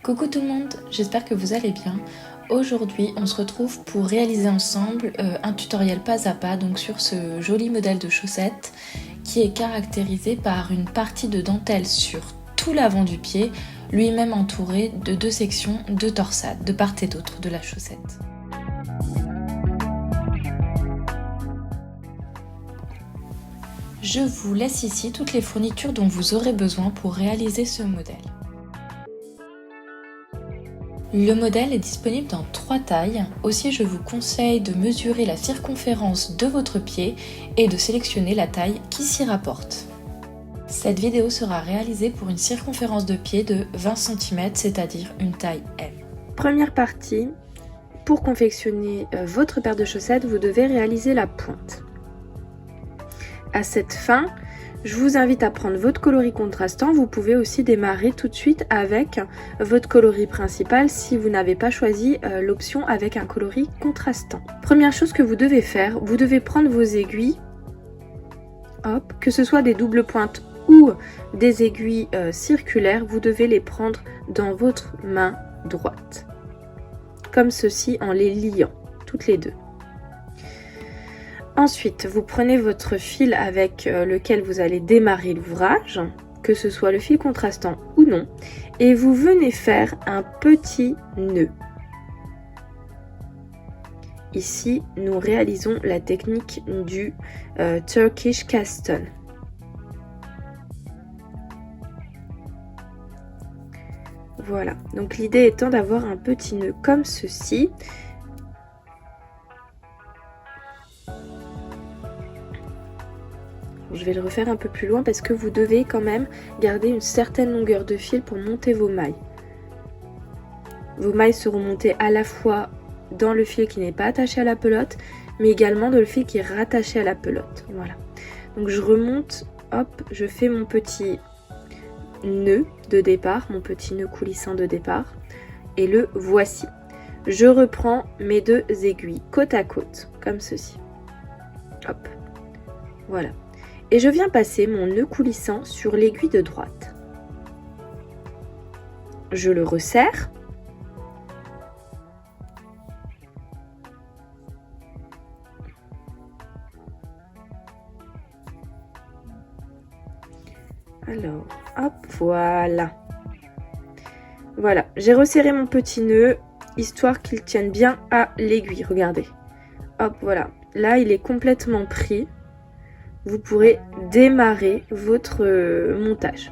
Coucou tout le monde, j'espère que vous allez bien. Aujourd'hui, on se retrouve pour réaliser ensemble un tutoriel pas à pas donc sur ce joli modèle de chaussette qui est caractérisé par une partie de dentelle sur tout l'avant du pied, lui-même entouré de deux sections de torsade, de part et d'autre de la chaussette. Je vous laisse ici toutes les fournitures dont vous aurez besoin pour réaliser ce modèle. Le modèle est disponible dans 3 tailles, aussi je vous conseille de mesurer la circonférence de votre pied et de sélectionner la taille qui s'y rapporte. Cette vidéo sera réalisée pour une circonférence de pied de 20 cm, c'est-à-dire une taille M. Première partie, pour confectionner votre paire de chaussettes, vous devez réaliser la pointe. À cette fin, je vous invite à prendre votre coloris contrastant. Vous pouvez aussi démarrer tout de suite avec votre coloris principal si vous n'avez pas choisi l'option avec un coloris contrastant. Première chose que vous devez faire, vous devez prendre vos aiguilles, hop, que ce soit des doubles pointes ou des aiguilles circulaires, vous devez les prendre dans votre main droite, comme ceci en les liant, toutes les deux. Ensuite, vous prenez votre fil avec lequel vous allez démarrer l'ouvrage, que ce soit le fil contrastant ou non, et vous venez faire un petit nœud. Ici, nous réalisons la technique du Turkish Castle. Voilà, donc l'idée étant d'avoir un petit nœud comme ceci. Je vais le refaire un peu plus loin parce que vous devez quand même garder une certaine longueur de fil pour monter vos mailles. Vos mailles seront montées à la fois dans le fil qui n'est pas attaché à la pelote, mais également dans le fil qui est rattaché à la pelote. Voilà. Donc je remonte, hop, je fais mon petit nœud de départ, mon petit nœud coulissant de départ, et le voici. Je reprends mes deux aiguilles côte à côte, comme ceci. Hop, voilà. Et je viens passer mon nœud coulissant sur l'aiguille de droite. Je le resserre. Alors, hop, voilà. Voilà, j'ai resserré mon petit nœud, histoire qu'il tienne bien à l'aiguille, regardez. Hop, voilà. Là, il est complètement pris. Vous pourrez démarrer votre montage.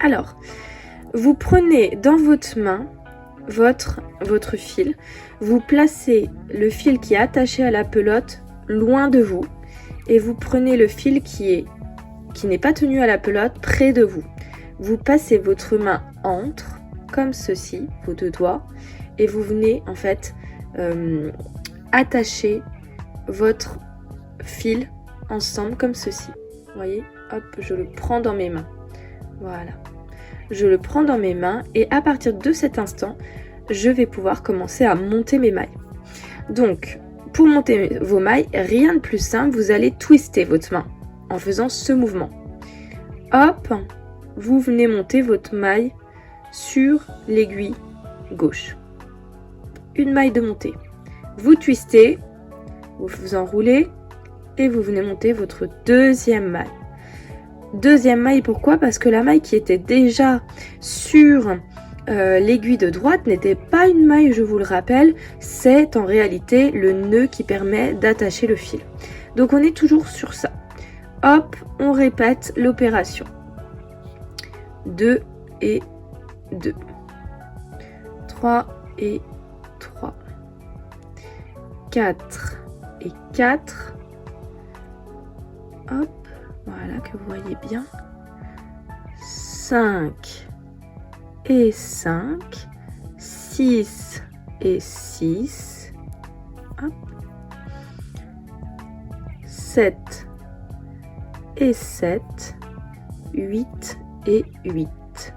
Alors, vous prenez dans votre main votre fil, vous placez le fil qui est attaché à la pelote loin de vous et vous prenez le fil qui n'est pas tenu à la pelote près de vous. Vous passez votre main entre, comme ceci, vos deux doigts, et vous venez en fait attacher votre fil ensemble comme ceci. Vous voyez, hop, je le prends dans mes mains. Voilà. Je le prends dans mes mains et à partir de cet instant, je vais pouvoir commencer à monter mes mailles. Donc, pour monter vos mailles, rien de plus simple, vous allez twister votre main en faisant ce mouvement. Hop, vous venez monter votre maille sur l'aiguille gauche. Une maille de montée. Vous twistez, vous enroulez, et vous venez monter votre deuxième maille. Deuxième maille, pourquoi? Parce que la maille qui était déjà sur l'aiguille de droite n'était pas une maille, je vous le rappelle, c'est en réalité le nœud qui permet d'attacher le fil. Donc on est toujours sur ça. Hop, on répète l'opération. 2 et 2. 3 et 3. 4 et 4. Hop, voilà que vous voyez bien. 5 et 5. 6 et 6. Hop. 7 et 7. 8 et 8.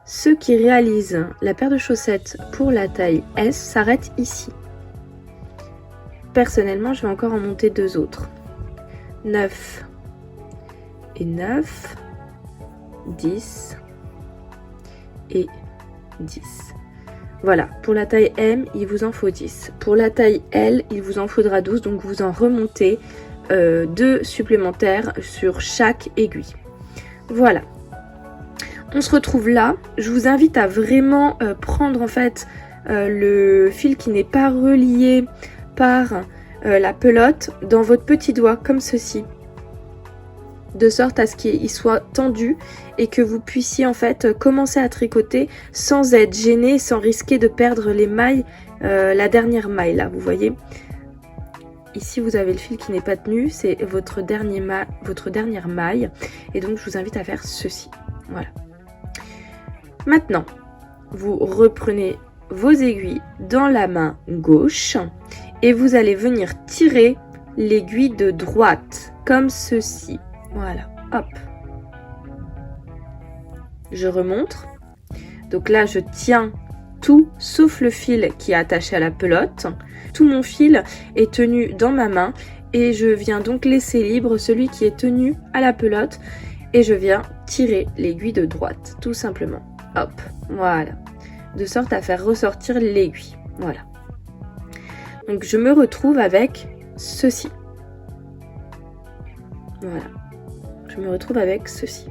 Ceux qui réalisent la paire de chaussettes pour la taille S s'arrêtent ici. Personnellement, je vais encore en monter 2 autres. 9 et 9, 10 et 10. Voilà, pour la taille M, il vous en faut 10. Pour la taille L, il vous en faudra 12, donc vous en remontez 2 supplémentaires sur chaque aiguille. Voilà. On se retrouve là. Je vous invite à vraiment prendre en fait le fil qui n'est pas relié par la pelote dans votre petit doigt comme ceci, de sorte à ce qu'il soit tendu et que vous puissiez en fait commencer à tricoter sans être gêné, sans risquer de perdre les mailles, la dernière maille là, vous voyez. Ici vous avez le fil qui n'est pas tenu, c'est votre dernière maille, et donc je vous invite à faire ceci. Voilà. Maintenant, vous reprenez vos aiguilles dans la main gauche et vous allez venir tirer l'aiguille de droite comme ceci. Voilà, hop. Je remonte. Donc là, je tiens tout sauf le fil qui est attaché à la pelote. Tout mon fil est tenu dans ma main et je viens donc laisser libre celui qui est tenu à la pelote et je viens tirer l'aiguille de droite, tout simplement. Hop, voilà. De sorte à faire ressortir l'aiguille. Voilà. Donc je me retrouve avec ceci. Voilà. Je me retrouve avec ceci.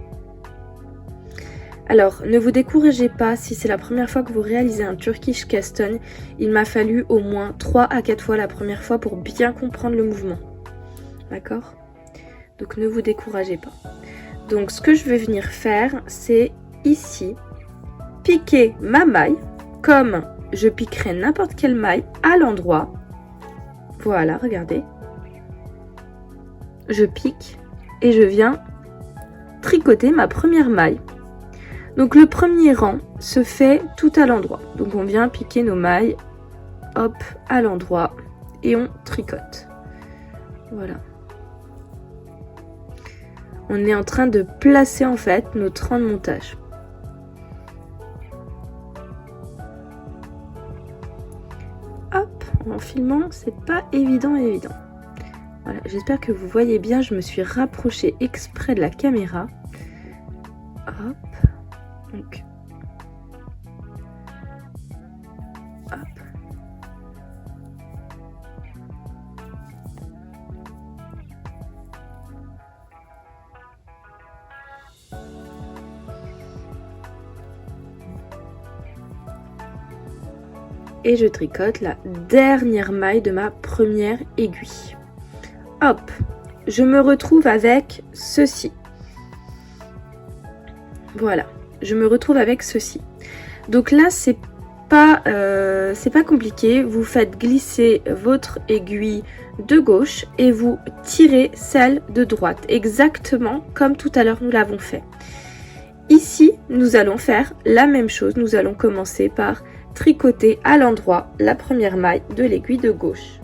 Alors, ne vous découragez pas si c'est la première fois que vous réalisez un Turkish Caston. Il m'a fallu au moins 3 à 4 fois la première fois pour bien comprendre le mouvement. D'accord? Donc ne vous découragez pas. Donc ce que je vais venir faire, c'est ici, piquer ma maille, comme je piquerai n'importe quelle maille à l'endroit. Voilà, regardez. Je pique et je viens tricoter ma première maille. Donc le premier rang se fait tout à l'endroit. Donc on vient piquer nos mailles, hop, à l'endroit et on tricote. Voilà. On est en train de placer en fait notre rang de montage. Hop, en filmant, c'est pas évident. Voilà, j'espère que vous voyez bien, je me suis rapprochée exprès de la caméra. Hop. Donc, hop. Et je tricote la dernière maille de ma première aiguille. Hop, je me retrouve avec ceci. Voilà. Je me retrouve avec ceci. Donc là, c'est pas compliqué. Vous faites glisser votre aiguille de gauche et vous tirez celle de droite, exactement comme tout à l'heure nous l'avons fait. Ici, nous allons faire la même chose. Nous allons commencer par tricoter à l'endroit la première maille de l'aiguille de gauche.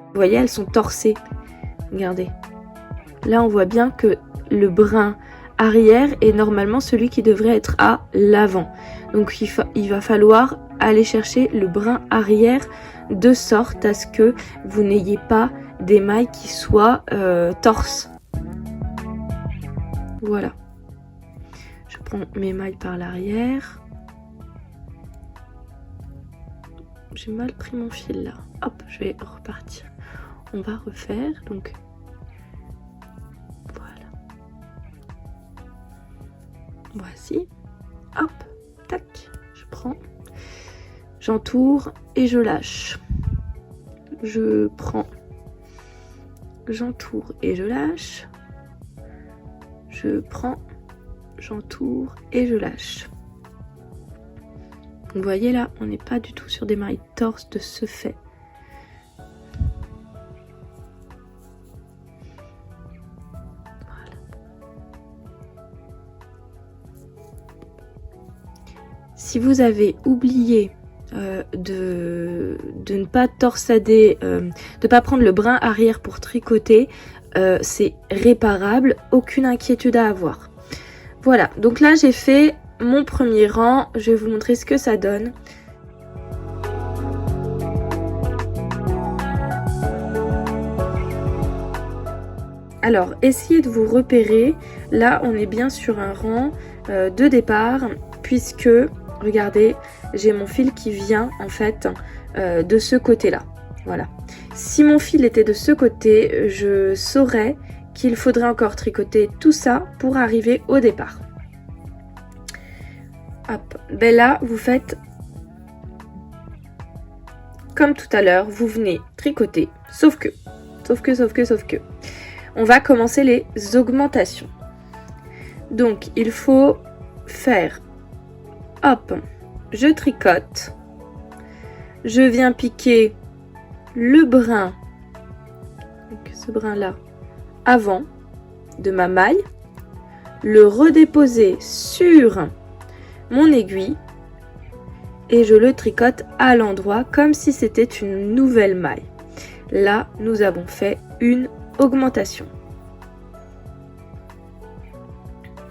Vous voyez, elles sont torsées. Regardez. Là, on voit bien que le brin arrière est normalement celui qui devrait être à l'avant. Donc, il va falloir aller chercher le brin arrière de sorte à ce que vous n'ayez pas des mailles qui soient torses. Voilà. Je prends mes mailles par l'arrière. J'ai mal pris mon fil là. Hop, je vais repartir. On va refaire, donc voilà. Voici. Hop, tac, je prends. J'entoure et je lâche. Je prends. J'entoure et je lâche. Je prends. J'entoure et je lâche. Vous voyez là, on n'est pas du tout sur des mailles torses de ce fait. Voilà. Si vous avez oublié de ne pas torsader, de ne pas prendre le brin arrière pour tricoter, c'est réparable, aucune inquiétude à avoir. Voilà, donc là j'ai fait mon premier rang. Je vais vous montrer ce que ça donne. Alors, essayez de vous repérer. Là, on est bien sur un rang de départ, puisque, regardez, j'ai mon fil qui vient en fait de ce côté-là. Voilà. Si mon fil était de ce côté, je saurais qu'il faudrait encore tricoter tout ça pour arriver au départ. Hop. Ben là, vous faites comme tout à l'heure, vous venez tricoter, sauf que. On va commencer les augmentations. Donc, il faut faire, hop, je tricote, je viens piquer le brin, donc ce brin-là, avant de ma maille, le redéposer sur mon aiguille et je le tricote à l'endroit comme si c'était une nouvelle maille. Là, nous avons fait une augmentation.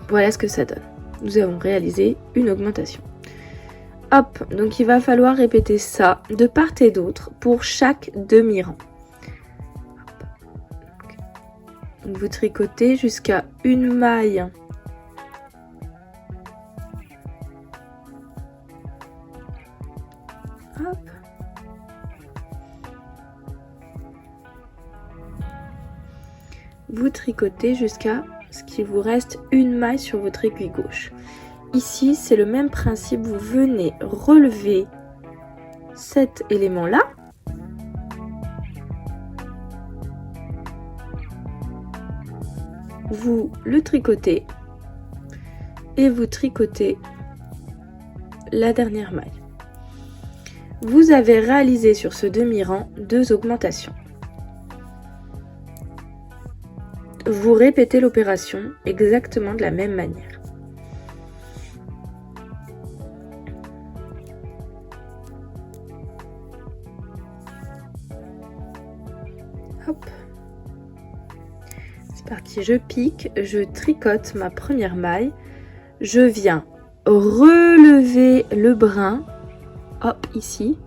Voilà ce que ça donne. Nous avons réalisé une augmentation. Hop, donc il va falloir répéter ça de part et d'autre pour chaque demi-rang. Donc vous tricotez jusqu'à une maille. Hop. Vous tricotez jusqu'à ce qu'il vous reste une maille sur votre aiguille gauche. Ici, c'est le même principe, vous venez relever cet élément-là. Vous le tricotez et vous tricotez la dernière maille. Vous avez réalisé sur ce demi-rang 2 augmentations. Vous répétez l'opération exactement de la même manière. Hop. C'est parti, je pique, je tricote ma première maille, je viens relever le brin, hop, ici.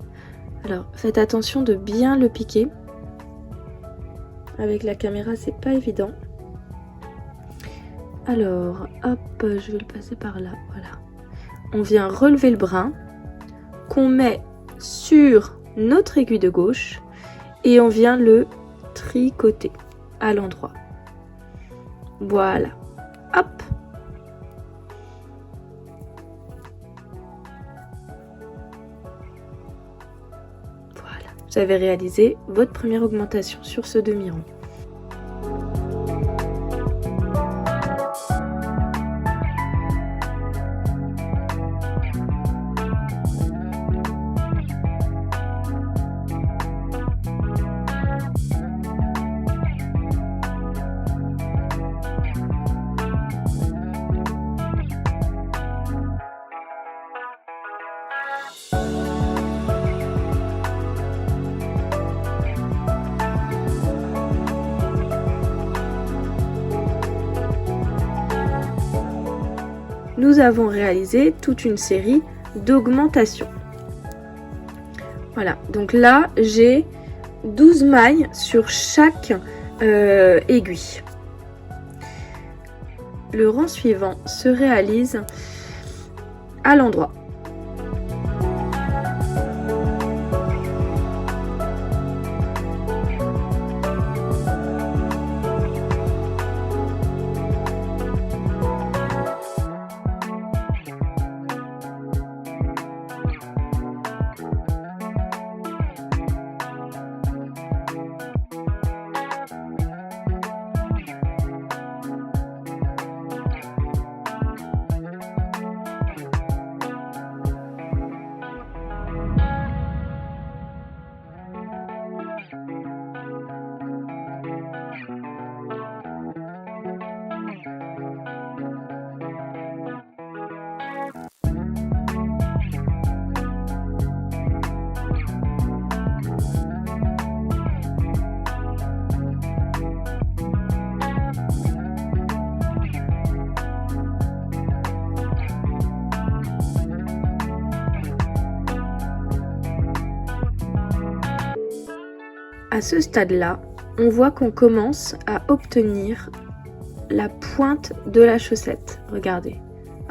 Alors, faites attention de bien le piquer. Avec la caméra, c'est pas évident. Alors, hop, je vais le passer par là, voilà. On vient relever le brin qu'on met sur notre aiguille de gauche et on vient le tricoter à l'endroit. Voilà, hop. Voilà, vous avez réalisé votre première augmentation sur ce demi-rond. Nous avons réalisé toute une série d'augmentations. Voilà, donc là j'ai 12 mailles sur chaque aiguille. Le rang suivant se réalise à l'endroit. À ce stade-là, on voit qu'on commence à obtenir la pointe de la chaussette. Regardez.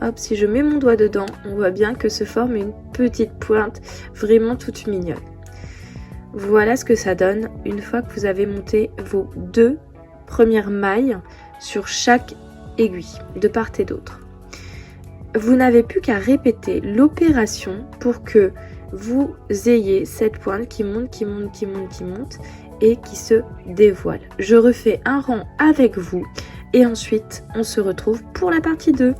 Hop, si je mets mon doigt dedans, on voit bien que se forme une petite pointe vraiment toute mignonne. Voilà ce que ça donne une fois que vous avez monté vos 2 premières mailles sur chaque aiguille, de part et d'autre. Vous n'avez plus qu'à répéter l'opération pour que vous ayez cette pointe qui monte, qui monte, qui monte, qui monte et qui se dévoile. Je refais un rang avec vous et ensuite on se retrouve pour la partie 2.